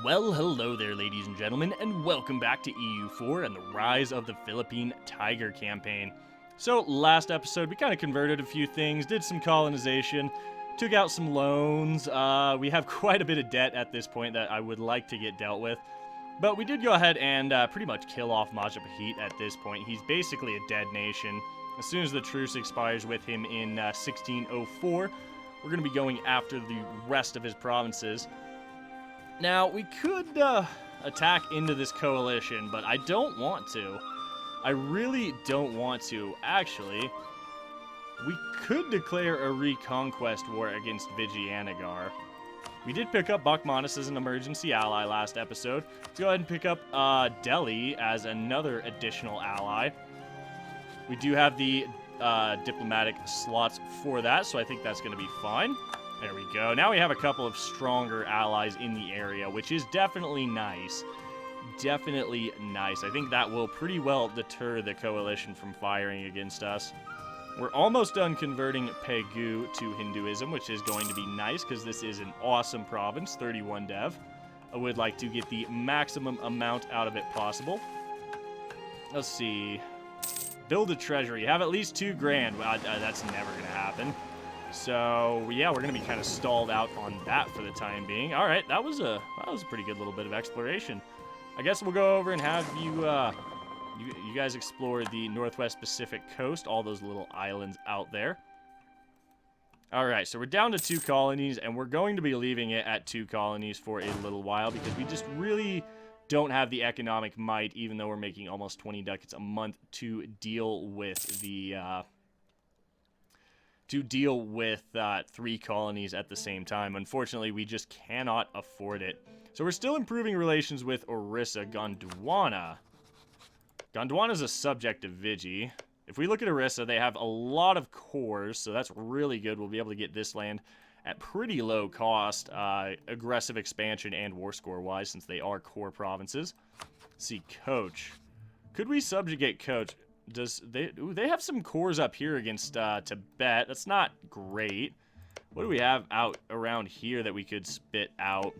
Well, hello there, ladies and gentlemen, and welcome back to EU4 and the rise of the Philippine Tiger campaign. So, last episode, we kind of converted a few things, did some colonization, took out some loans. We have quite a bit of debt at this point that I would like to get dealt with. But we did go ahead and pretty much kill off Majapahit at this point. He's basically a dead nation. As soon as the truce expires with him in 1604, we're going to be going after the rest of his provinces. Now, we could attack into this coalition, but I don't want to. I really don't want to. Actually, we could declare a reconquest war against Vijayanagar. We did pick up Bakhmanis as an emergency ally last episode. Let's go ahead and pick up Delhi as another additional ally. We do have the diplomatic slots for that, so I think that's going to be fine. There we go. Now we have a couple of stronger allies in the area, which is definitely nice. Definitely nice. I think that will pretty well deter the coalition from firing against us. We're almost done converting Pegu to Hinduism, which is going to be nice because this is an awesome province, 31 dev. I would like to get the maximum amount out of it possible. Let's see. Build a treasury. Have at least 2 grand. That's never going to happen. So, yeah, we're going to be kind of stalled out on that for the time being. All right, that was a pretty good little bit of exploration. I guess we'll go over and have you guys explore the Northwest Pacific coast, all those little islands out there. All right, so we're down to 2 colonies, and we're going to be leaving it at 2 colonies for a little while because we just really don't have the economic might, even though we're making almost 20 ducats a month, to deal with the... 3 colonies at the same time. Unfortunately, we just cannot afford it. So we're still improving relations with Orissa, Gondwana. Gondwana is a subject of Viji. If we look at Orissa, they have a lot of cores, so that's really good. We'll be able to get this land at pretty low cost, aggressive expansion and war score-wise, since they are core provinces. Let's see, Coach. Could we subjugate Coach? They have some cores up here against Tibet. That's not great. What do we have out around here that we could spit out?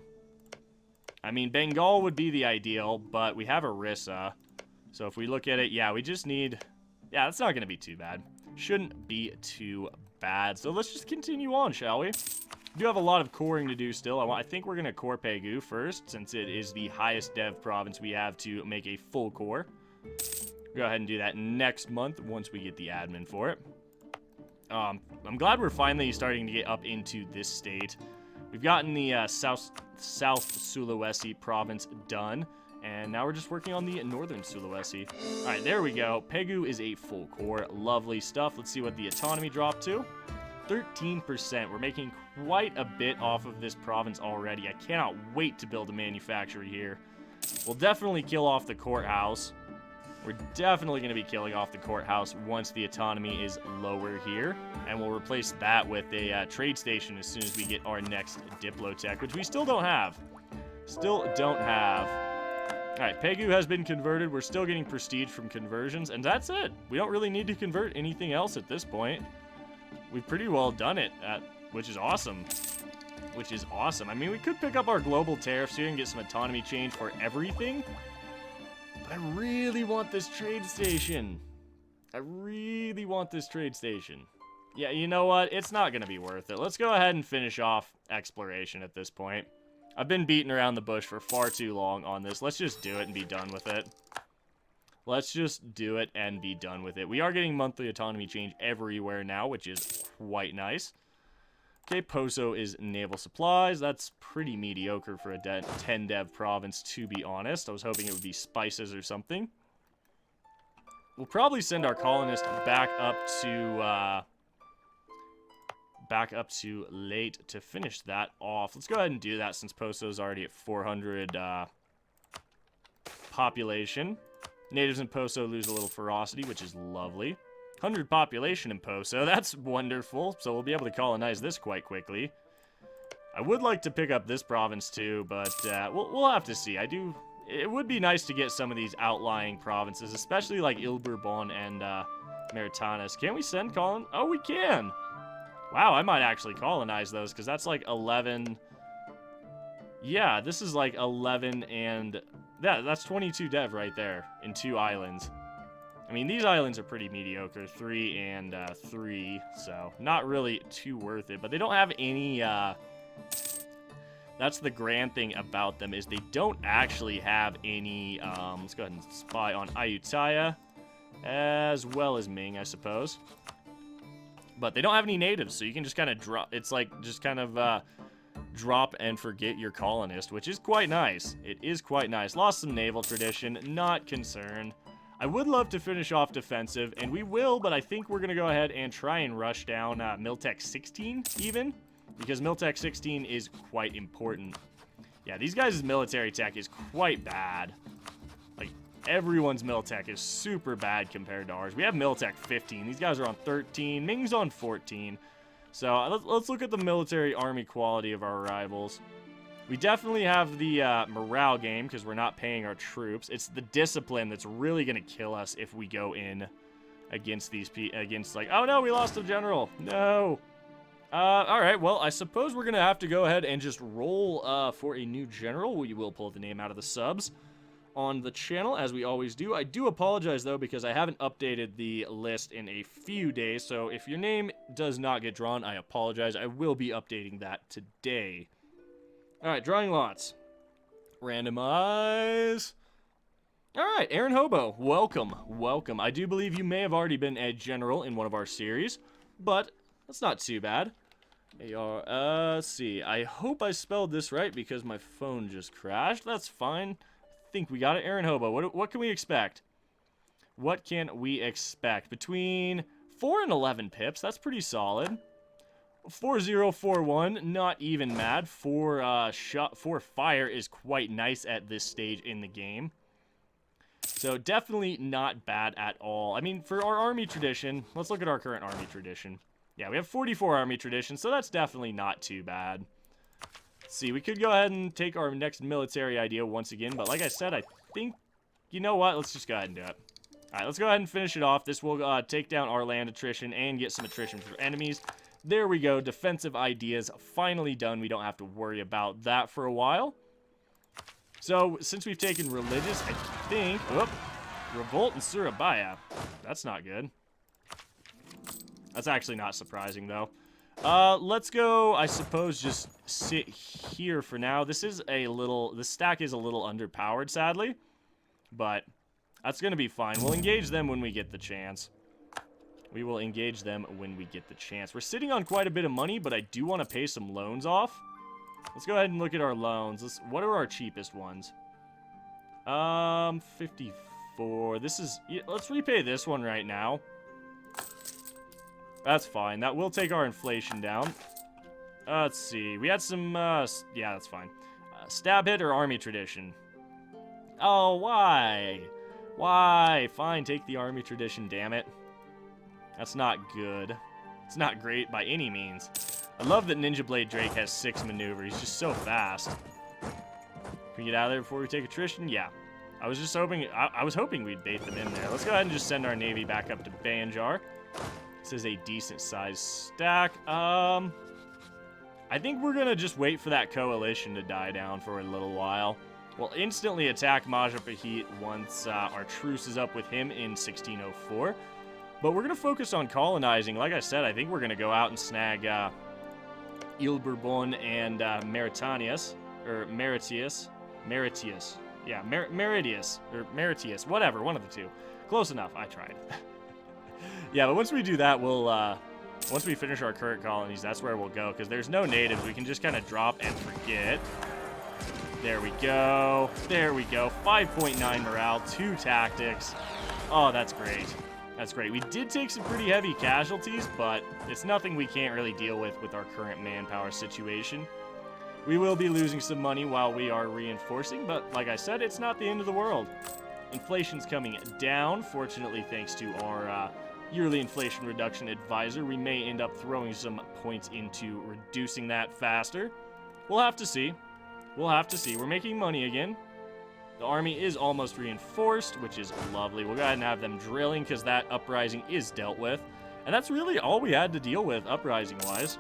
I mean, Bengal would be the ideal, but we have Orissa. So if we look at it, yeah, we just need... Yeah, that's not going to be too bad. Shouldn't be too bad. So let's just continue on, shall we? We do have a lot of coring to do still. I think we're going to core Pegu first, since it is the highest dev province we have to make a full core. Go ahead and do that next month once we get the admin for it. I'm glad we're finally starting to get up into this state. We've gotten the South Sulawesi province done, and now we're just working on the Northern Sulawesi. All right, there we go. Pegu is a full core. Lovely stuff. Let's see what the autonomy dropped to. 13%. We're making quite a bit off of this province already. I cannot wait to build a manufactory here. We'll definitely kill off the courthouse. We're definitely going to be killing off the courthouse once the autonomy is lower here. And we'll replace that with a trade station as soon as we get our next Diplotech, which we still don't have. Still don't have. Alright, Pegu has been converted. We're still getting prestige from conversions, and that's it. We don't really need to convert anything else at this point. We've pretty well done it, which is awesome. Which is awesome. I mean, we could pick up our global tariffs here and get some autonomy change for everything. I really want this trade station. I really want this trade station. Yeah, you know what? It's not going to be worth it. Let's go ahead and finish off exploration at this point. I've been beating around the bush for far too long on this. Let's just do it and be done with it. Let's just do it and be done with it. We are getting monthly autonomy change everywhere now, which is quite nice. Okay, Poso is naval supplies. That's pretty mediocre for a 10 dev province, to be honest. I was hoping it would be spices or something. We'll probably send our colonist back up to late to finish that off. Let's go ahead and do that since Poso's already at 400 population. Natives in Poso lose a little ferocity, which is lovely. 100 population in Poso, that's wonderful, so we'll be able to colonize this quite quickly. I would like to pick up this province too, but we'll have to see. It would be nice to get some of these outlying provinces, especially like Ilburbon and Maritanas. Can we send colon? Oh, we can! Wow, I might actually colonize those, because that's like 11... Yeah, this is like 11 and... Yeah, that's 22 dev right there in 2 islands. I mean, these islands are pretty mediocre. 3 and 3, so not really too worth it. But they don't have any... That's the grand thing about them, is they don't actually have any... let's go ahead and spy on Ayutthaya, as well as Ming, I suppose. But they don't have any natives, so you can just kind of drop... It's like just kind of... drop and forget your colonist, which is quite nice. It is quite nice. Lost some naval tradition, not concerned. I would love to finish off defensive, and we will, but I think we're going to go ahead and try and rush down Miltech 16, even, because Miltech 16 is quite important. Yeah, these guys' military tech is quite bad. Like, everyone's Miltech is super bad compared to ours. We have Miltech 15. These guys are on 13. Ming's on 14. So let's look at the military army quality of our rivals. We definitely have the morale game because we're not paying our troops. It's the discipline that's really going to kill us if we go in against these against like, oh no, we lost a general. No. All right, well, I suppose we're going to have to go ahead and just roll for a new general. We will pull the name out of the subs on the channel, as we always do. I do apologize, though, because I haven't updated the list in a few days, so if your name does not get drawn, I apologize. I will be updating that today. Alright, drawing lots. Randomize. Alright, Aaron Hobo, welcome, welcome. I do believe you may have already been a general in one of our series, but that's not too bad. Let's see, I hope I spelled this right because my phone just crashed. That's fine. Think we got it. Aaron Hobo, what can we expect? What can we expect? Between 4 and 11 pips, that's pretty solid. 4041, not even mad. 4 fire is quite nice at this stage in the game. So definitely not bad at all. I mean, for our army tradition, let's look at our current army tradition. Yeah, we have 44 army tradition, so that's definitely not too bad. See, we could go ahead and take our next military idea once again, but like I said, I think, you know what, let's just go ahead and do it. Alright, let's go ahead and finish it off. This will take down our land attrition and get some attrition for enemies. There we go, defensive ideas finally done. We don't have to worry about that for a while. So, since we've taken religious, I think, revolt in Surabaya. That's not good. That's actually not surprising, though. Let's go, I suppose, just sit here for now. This stack is a little underpowered, sadly, but that's going to be fine. We'll engage them when we get the chance. We will engage them when we get the chance. We're sitting on quite a bit of money, but I do want to pay some loans off. Let's go ahead and look at our loans. What are our cheapest ones? 54. Let's repay this one right now. That's fine. That will take our inflation down. Let's see. We had some, yeah, that's fine. Stab hit or army tradition? Oh, why? Why? Fine, take the army tradition, damn it. That's not good. It's not great by any means. I love that Ninja Blade Drake has 6 maneuver. He's just so fast. Can we get out of there before we take attrition? Yeah. I was just hoping, I was hoping we'd bait them in there. Let's go ahead and just send our navy back up to Banjar. This is a decent sized stack. I think we're gonna just wait for that coalition to die down for a little while. We'll instantly attack Majapahit once our truce is up with him in 1604. But we're gonna focus on colonizing. Like I said, I think we're gonna go out and snag Ile Bourbon and Mauritius. Yeah, Meridius or Maritius, whatever, one of the two. Close enough. I tried. Yeah, but once we do that, we'll, once we finish our current colonies, that's where we'll go, because there's no natives. We can just kind of drop and forget. There we go. There we go. 5.9 morale, 2 tactics. Oh, that's great. That's great. We did take some pretty heavy casualties, but it's nothing we can't really deal with our current manpower situation. We will be losing some money while we are reinforcing, but like I said, it's not the end of the world. Inflation's coming down, fortunately, thanks to our yearly inflation reduction advisor. We may end up throwing some points into reducing that faster. We'll have to see. We'll have to see. We're making money again. The army is almost reinforced, which is lovely. We'll go ahead and have them drilling because that uprising is dealt with. And that's really all we had to deal with uprising-wise.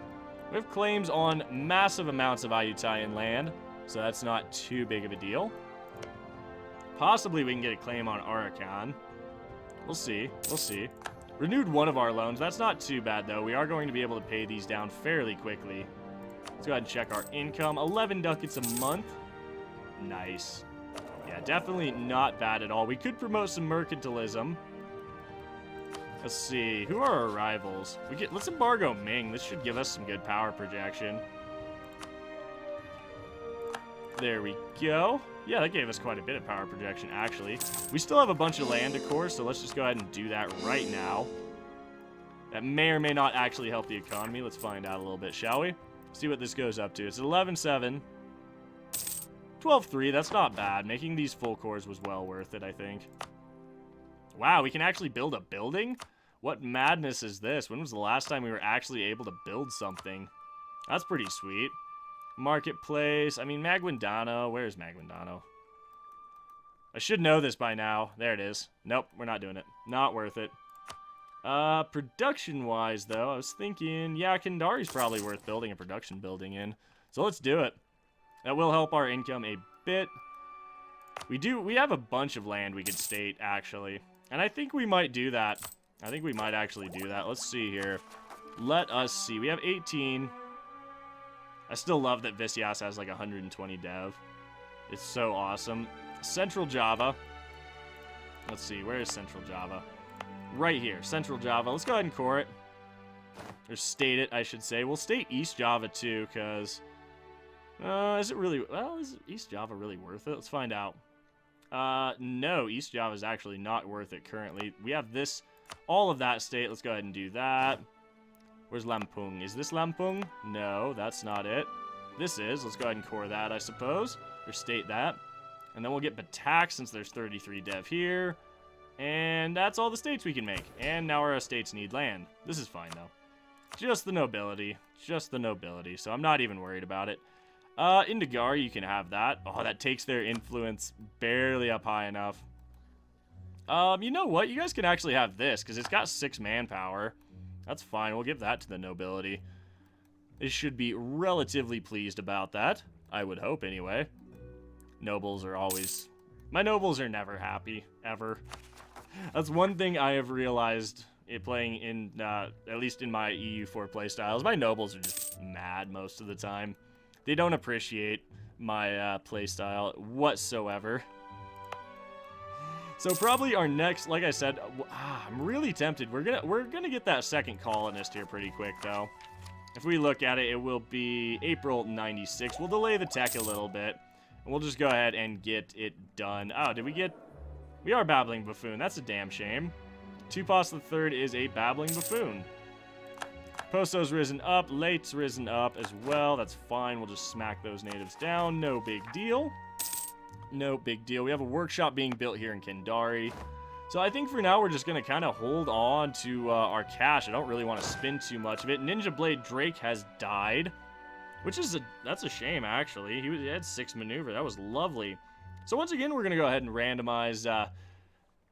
We have claims on massive amounts of Ayutthayan land. So that's not too big of a deal. Possibly we can get a claim on Arakan. We'll see. We'll see. Renewed one of our loans. That's not too bad, though. We are going to be able to pay these down fairly quickly. Let's go ahead and check our income. 11 ducats a month. Nice. Yeah, definitely not bad at all. We could promote some mercantilism. Let's see. Who are our rivals? Let's embargo Ming. This should give us some good power projection. There we go. Yeah, that gave us quite a bit of power projection, actually. We still have a bunch of land, of course, so let's just go ahead and do that right now. That may or may not actually help the economy. Let's find out a little bit, shall we? See what this goes up to. It's 11.7. 12.3. That's not bad. Making these full cores was well worth it, I think. Wow, we can actually build a building? What madness is this? When was the last time we were actually able to build something? That's pretty sweet. Marketplace. I mean, Maguindano. Where's Maguindano? I should know this by now. There it is. Nope, we're not doing it. Not worth it. Production-wise, though, I was thinking, yeah, Kendari's probably worth building a production building in. So let's do it. That will help our income a bit. We have a bunch of land we could state, actually. And I think we might do that. I think we might actually do that. Let's see here. Let us see. We have 18. I still love that Visias has like 120 dev. It's so awesome. Central Java. Let's see. Where is Central Java? Right here. Central Java. Let's go ahead and core it. Or state it, I should say. We'll state East Java too, because... is it really... Well, is East Java really worth it? Let's find out. No, East Java is actually not worth it currently. We have this... All of that state. Let's go ahead and do that. Where's Lampung? Is this Lampung? No, that's not it. This is. Let's go ahead and core that, I suppose. Or state that. And then we'll get Batak since there's 33 dev here. And that's all the states we can make. And now our estates need land. This is fine, though. Just the nobility. Just the nobility. So I'm not even worried about it. Indigar, you can have that. Oh, that takes their influence barely up high enough. You know what? You guys can actually have this, because it's got 6 manpower. That's fine. We'll give that to the nobility. They should be relatively pleased about that. I would hope, anyway. Nobles are always... My nobles are never happy, ever. That's one thing I have realized playing in, at least in my EU4 playstyles. My nobles are just mad most of the time. They don't appreciate my playstyle whatsoever. So probably our next, like I said, I'm really tempted. We're gonna get that second colonist here pretty quick, though. If we look at it, it will be April 96. We'll delay the tech a little bit, and we'll just go ahead and get it done. Oh, did we get... We are Babbling Buffoon. That's a damn shame. Tupas III is a Babbling Buffoon. Posto's risen up. Late's risen up as well. That's fine. We'll just smack those natives down. No big deal. No big deal. We have a workshop being built here in Kendari. So I think for now we're just going to kind of hold on to our cash. I don't really want to spend too much of it. Ninja Blade Drake has died, which is that's a shame, actually. He had 6 maneuver. That was lovely. So once again, we're going to go ahead and randomize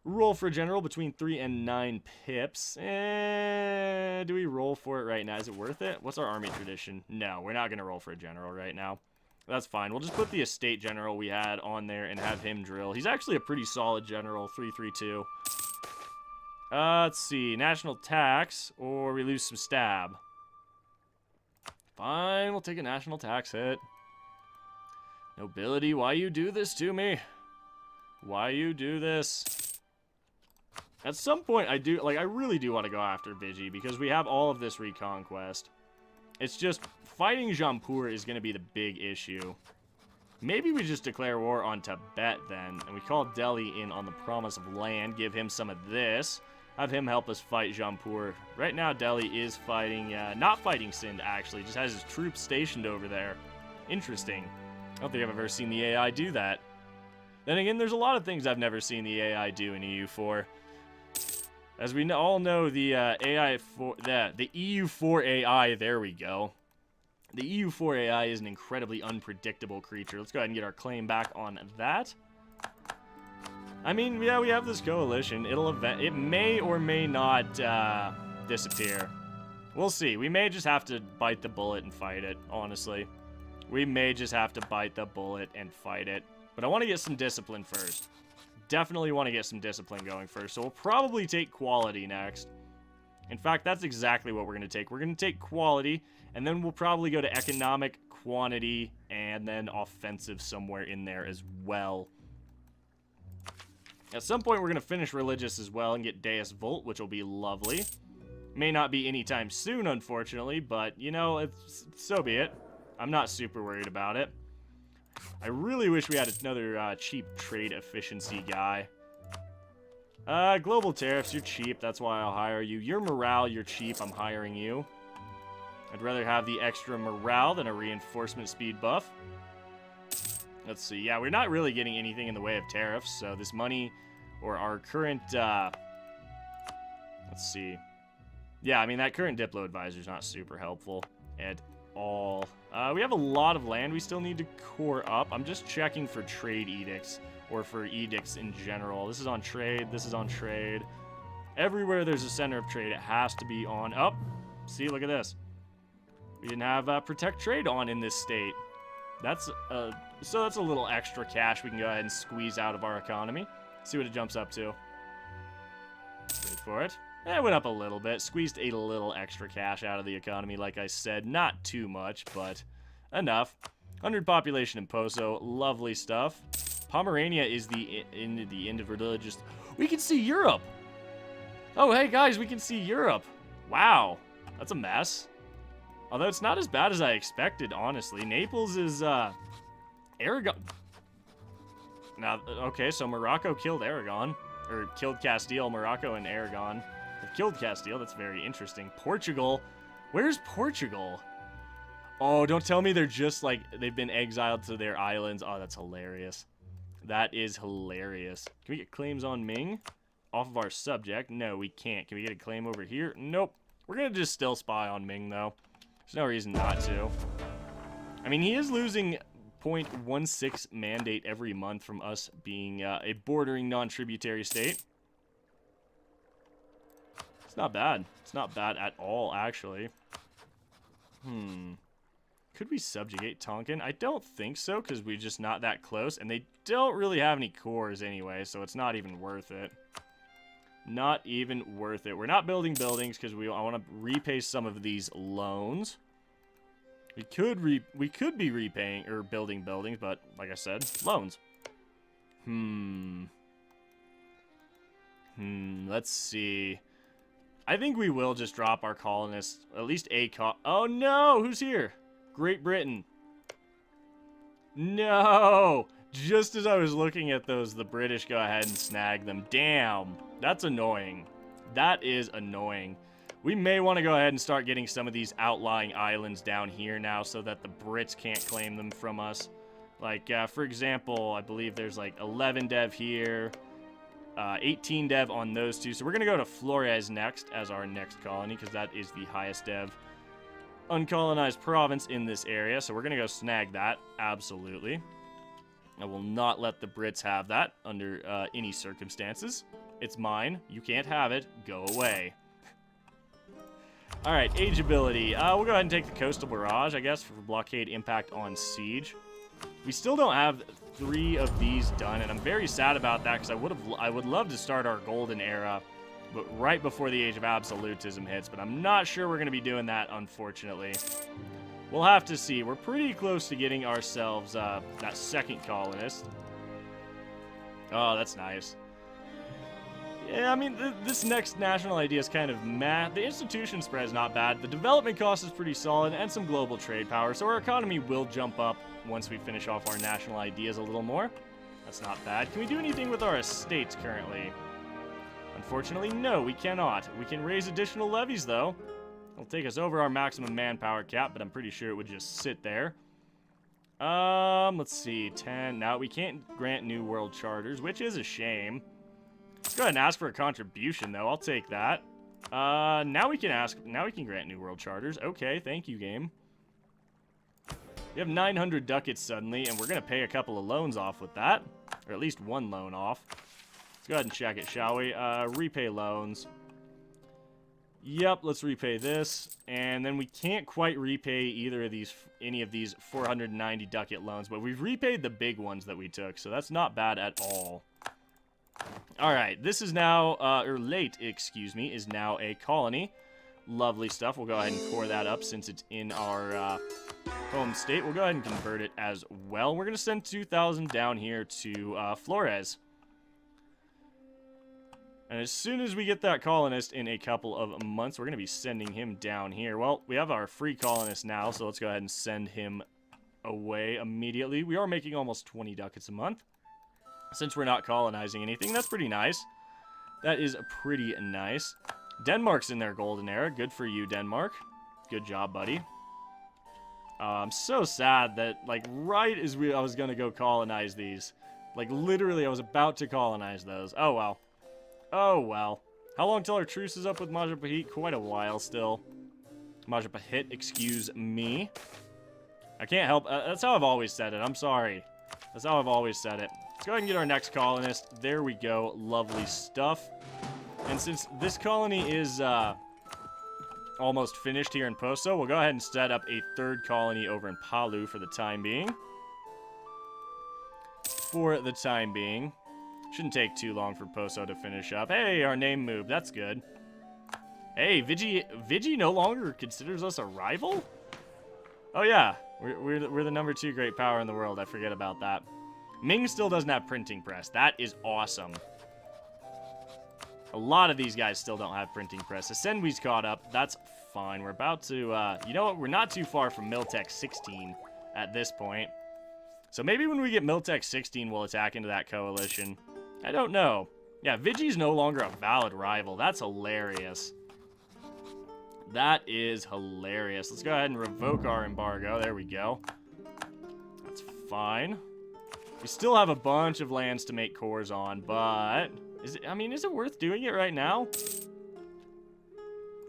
roll for general between 3 and 9 pips. Do we roll for it right now? Is it worth it? What's our army tradition? No, we're not going to roll for a general right now. That's fine. We'll just put the estate general we had on there and have him drill. He's actually a pretty solid general. 332. Let's see. National tax, or we lose some stab. Fine, we'll take a national tax hit. Nobility, why you do this to me? Why you do this? At some point, I really do want to go after Vigi, because we have all of this reconquest. It's just, fighting Jampur is going to be the big issue. Maybe we just declare war on Tibet then, and we call Delhi in on the promise of land, give him some of this, have him help us fight Jampur. Right now, Delhi is fighting, not fighting Sind, actually, just has his troops stationed over there. Interesting. I don't think I've ever seen the AI do that. Then again, there's a lot of things I've never seen the AI do in EU4. As we all know, the the EU4 AI, there we go. The EU4 AI is an incredibly unpredictable creature. Let's go ahead and get our claim back on that. I mean, yeah, we have this coalition. It may or may not disappear. We'll see. We may just have to bite the bullet and fight it, honestly. We may just have to bite the bullet and fight it. But I want to get some discipline first. Definitely want to get some discipline going first. So we'll probably take quality next. In fact, that's exactly what we're going to take. We're going to take quality, and then we'll probably go to economic, quantity, and then offensive somewhere in there as well. At some point, we're going to finish religious as well and get Deus Vult, which will be lovely. May not be anytime soon, unfortunately, but, you know, so be it. I'm not super worried about it. I really wish we had another cheap trade efficiency guy. Global tariffs, you're cheap, that's why I'll hire you. Your morale, you're cheap, I'm hiring you. I'd rather have the extra morale than a reinforcement speed buff. Let's see, yeah, we're not really getting anything in the way of tariffs, so this money, or our current, let's see. Yeah, I mean, that current Diplo advisor's not super helpful at all. We have a lot of land we still need to core up. I'm just checking for trade edicts, or for edicts in general. This is on trade, this is on trade. Everywhere there's a center of trade, it has to be on. Oh, see, look at this. We didn't have protect trade on in this state. That's so that's a little extra cash we can go ahead and squeeze out of our economy. See what it jumps up to. Wait for it. It went up a little bit. Squeezed a little extra cash out of the economy, like I said. Not too much, but enough. 100 population in Poso. Lovely stuff. Pomerania is the end of religious. We can see Europe. Oh, hey, guys, we can see Europe. Wow. That's a mess. Although it's not as bad as I expected, honestly. Naples is, Aragon. Now, okay, so Morocco killed Aragon. Or killed Castile, Morocco, and Aragon. They've killed Castile. That's very interesting. Portugal. Where's Portugal? Oh, don't tell me they're just, like, they've been exiled to their islands. Oh, that's hilarious. That is hilarious. Can we get claims on Ming? Off of our subject? No, we can't. Can we get a claim over here? Nope. We're going to just still spy on Ming, though. There's no reason not to. I mean, he is losing 0.16 mandate every month from us being a bordering non-tributary state. It's not bad. It's not bad at all, actually. Could we subjugate Tonkin? I don't think so, because we're just not that close, and they don't really have any cores anyway, so it's not even worth it. Not even worth it. We're not building buildings, because I want to repay some of these loans. We could be repaying, or building buildings, but, like I said, loans. Let's see. I think we will just drop our colonists, at least a oh no, who's here? Great Britain. No! Just as I was looking at those, the British go ahead and snag them. Damn, that's annoying. That is annoying. We may want to go ahead and start getting some of these outlying islands down here now so that the Brits can't claim them from us. Like, for example, I believe there's like 11 dev here, 18 dev on those two. So we're going to go to Flores next as our next colony because that is the highest dev uncolonized province in this area. So we're going to go snag that, absolutely. I will not let the Brits have that under any circumstances. It's mine. You can't have it. Go away. All right, age ability. We'll go ahead and take the coastal barrage, I guess, for blockade impact on siege. We still don't have 3 of these done, and I'm very sad about that because I would love to start our golden era, but right before the age of absolutism hits. But I'm not sure we're going to be doing that, unfortunately. We'll have to see. We're pretty close to getting ourselves that second colonist. Oh, that's nice. Yeah, I mean, this next national idea is kind of meh. The institution spread is not bad. The development cost is pretty solid, and some global trade power. So our economy will jump up once we finish off our national ideas a little more. That's not bad. Can we do anything with our estates currently? Unfortunately, no, we cannot. We can raise additional levies, though. It'll take us over our maximum manpower cap, but I'm pretty sure it would just sit there. Let's see, 10. Now, we can't grant new world charters, which is a shame. Let's go ahead and ask for a contribution, though. I'll take that. Now we can grant new world charters. Okay, thank you, game. We have 900 ducats suddenly, and we're going to pay a couple of loans off with that. Or at least one loan off. Let's go ahead and check it, shall we? Repay loans. Yep, let's repay this. And then we can't quite repay any of these 490 ducat loans, but we've repaid the big ones that we took, so that's not bad at all. All right, this is now, Leyte, excuse me, is now a colony. Lovely stuff. We'll go ahead and core that up since it's in our home state. We'll go ahead and convert it as well. We're going to send 2,000 down here to Flores. And as soon as we get that colonist in a couple of months, we're going to be sending him down here. Well, we have our free colonist now, so let's go ahead and send him away immediately. We are making almost 20 ducats a month. Since we're not colonizing anything, that's pretty nice. That is pretty nice. Denmark's in their golden era. Good for you, Denmark. Good job, buddy. I'm so sad that, like, right as I was going to go colonize these. Like, literally, I was about to colonize those. Oh, well. Oh, well. How long till our truce is up with Majapahit? Quite a while still. Majapahit, excuse me. I can't help. That's how I've always said it. I'm sorry. That's how I've always said it. Let's go ahead and get our next colonist. There we go. Lovely stuff. And since this colony is almost finished here in Poso, we'll go ahead and set up a third colony over in Palu for the time being. Shouldn't take too long for Poso to finish up. Hey, our name moved. That's good. Hey, Vigi no longer considers us a rival? Oh, yeah. We're the number 2 great power in the world. I forget about that. Ming still doesn't have printing press. That is awesome. A lot of these guys still don't have printing press. Asenwi's caught up. That's fine. We're about to, you know what? We're not too far from Miltech 16 at this point. So maybe when we get Miltech 16, we'll attack into that coalition. I don't know. Yeah, Vigi's no longer a valid rival. That's hilarious. That is hilarious. Let's go ahead and revoke our embargo. There we go. That's fine. We still have a bunch of lands to make cores on, but is it worth doing it right now?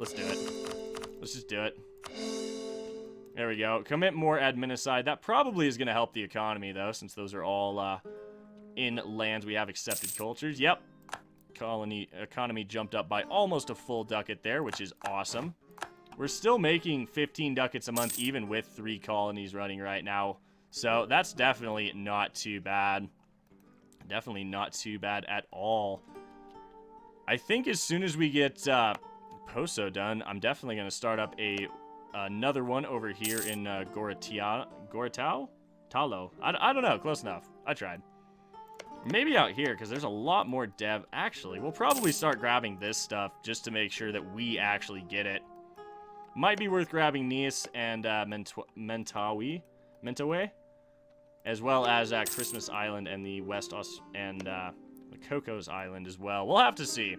Let's do it. Let's just do it. There we go. Commit more adminicide. That probably is going to help the economy, though, since those are all in lands we have accepted cultures. Yep. Economy jumped up by almost a full ducat there, which is awesome. We're still making 15 ducats a month, even with 3 colonies running right now. So that's definitely not too bad. Definitely not too bad at all. I think as soon as we get Poso done, I'm definitely going to start up another one over here in Goratao? Talo? I don't know. Close enough. I tried. Maybe out here, because there's a lot more dev. Actually, we'll probably start grabbing this stuff just to make sure that we actually get it. Might be worth grabbing Nias and Mentawai, as well as Christmas Island and the the Cocos Island as well. We'll have to see.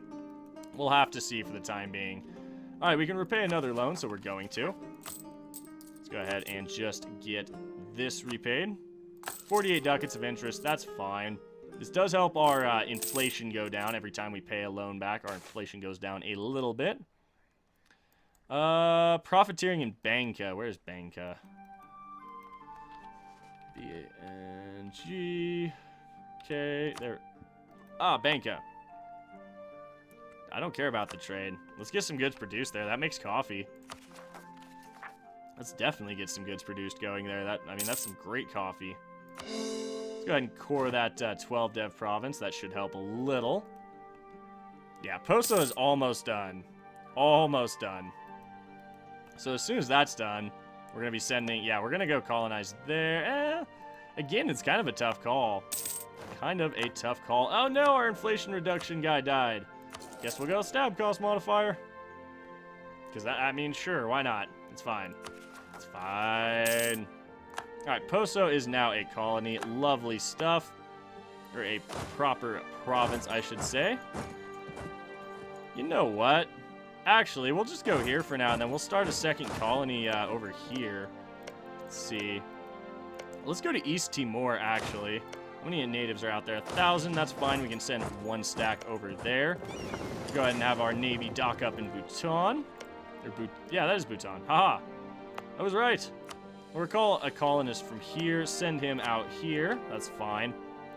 We'll have to see for the time being. All right, we can repay another loan, so we're going to. Let's go ahead and just get this repaid. 48 ducats of interest, that's fine. This does help our inflation go down every time we pay a loan back. Our inflation goes down a little bit. Profiteering in Banca. Where's Banca? B-A-N-G. Okay, there. Ah, Banca. I don't care about the trade. Let's get some goods produced there. That makes coffee. Let's definitely get some goods produced going there. That's some great coffee. Let's go ahead and core that 12 dev province. That should help a little. Yeah, Poso is almost done. Almost done. So as soon as that's done, we're going to be sending... Yeah, we're going to go colonize there. Again, it's kind of a tough call. Kind of a tough call. Oh no, our inflation reduction guy died. Guess we'll go stab cost modifier. Because sure, why not? It's fine. It's fine. Alright, Poso is now a colony. Lovely stuff. Or a proper province, I should say. You know what? Actually, we'll just go here for now, and then we'll start a second colony over here. Let's see. Let's go to East Timor, actually. How many natives are out there? 1,000, that's fine. We can send 1 stack over there. Let's go ahead and have our navy dock up in Bhutan. Yeah, that is Bhutan. Haha. I was right. We'll recall a colonist from here. Send him out here. That's fine.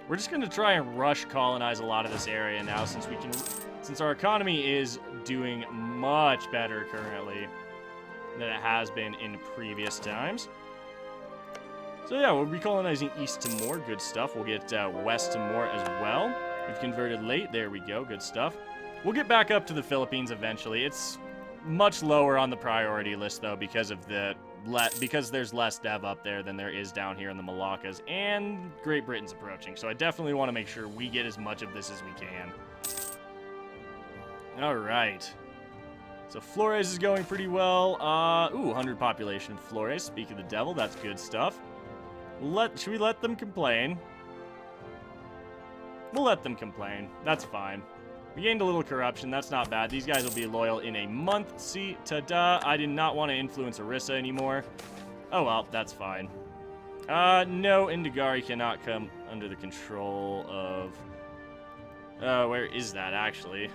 We're just going to try and rush colonize a lot of this area now since our economy is doing much better currently than it has been in previous times. So yeah, we'll be colonizing East Timor, good stuff. We'll get West Timor as well. We've converted late, there we go, good stuff. We'll get back up to the Philippines eventually. It's much lower on the priority list though because of because there's less dev up there than there is down here in the Moluccas, and Great Britain's approaching. So I definitely want to make sure we get as much of this as we can. All right. So Flores is going pretty well. 100 population in Flores. Speak of the devil, that's good stuff. Should we let them complain? We'll let them complain. That's fine. We gained a little corruption. That's not bad. These guys will be loyal in a month. See, ta-da. I did not want to influence Orissa anymore. Oh, well, that's fine. No, Indigari cannot come under the control of... where is that, actually?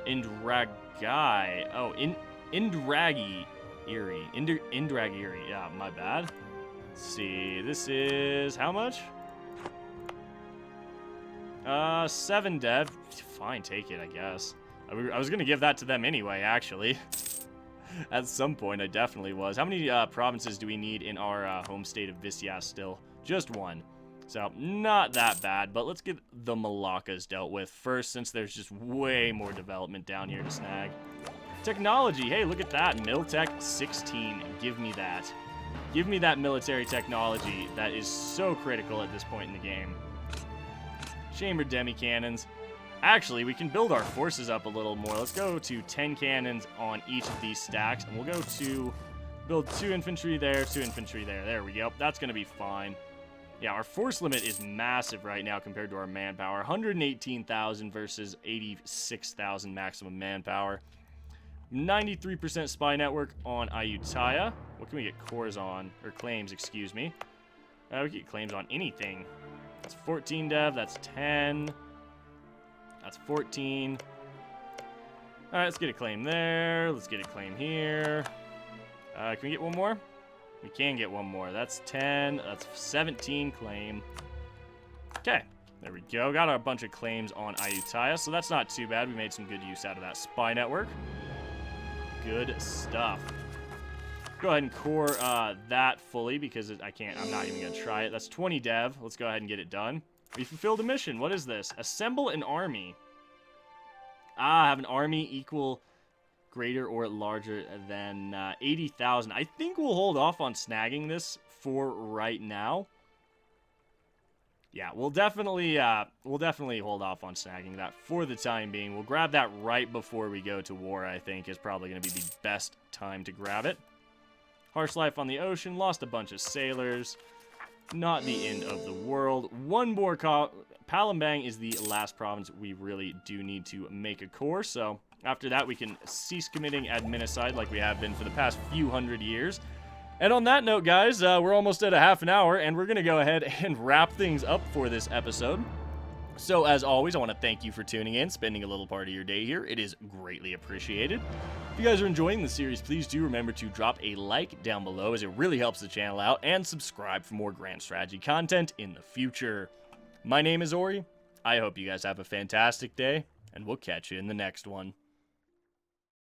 Indragai. Oh, Indragi Erie. Indragi Erie. Yeah, my bad. Let's see. This is how much? 7 dev. Fine, take it, I guess. I was gonna give that to them anyway, actually. At some point, I definitely was. How many provinces do we need in our home state of Visayas still? Just 1. So, not that bad, but let's get the Moluccas dealt with first, since there's just way more development down here to snag. Technology, hey, look at that. Miltech 16, give me that. Give me that military technology that is so critical at this point in the game. Chambered demi-cannons. Actually, we can build our forces up a little more. Let's go to 10 cannons on each of these stacks, and we'll go to build 2 infantry there, 2 infantry there. There we go. That's going to be fine. Yeah, our force limit is massive right now compared to our manpower. 118,000 versus 86,000 maximum manpower. 93% spy network on Ayutthaya. What can we get cores on? Or claims, excuse me. We can get claims on anything. That's 14 dev, that's 10. That's 14. Alright, let's get a claim there. Let's get a claim here. Can we get one more? We can get one more. That's 10. That's 17 claim. Okay, there we go. Got a bunch of claims on Ayutthaya, so that's not too bad. We made some good use out of that spy network. Good stuff. Go ahead and core that fully because I'm not even going to try it. That's 20 dev. Let's go ahead and get it done. We fulfilled a mission. What is this? Assemble an army. Have an army equal, greater, or larger than 80,000. I think we'll hold off on snagging this for right now. Yeah, we'll definitely hold off on snagging that for the time being. We'll grab that right before we go to war, I think, is probably going to be the best time to grab it. Harsh life on the ocean, lost a bunch of sailors. Not the end of the world. One more Palembang is the last province we really do need to make a core, so after that we can cease committing adminicide like we have been for the past few hundred years. And on that note, guys, we're almost at a half an hour, and we're going to go ahead and wrap things up for this episode. So, as always, I want to thank you for tuning in, spending a little part of your day here. It is greatly appreciated. If you guys are enjoying the series, please do remember to drop a like down below, as it really helps the channel out, and subscribe for more grand strategy content in the future. My name is Ori. I hope you guys have a fantastic day, and we'll catch you in the next one.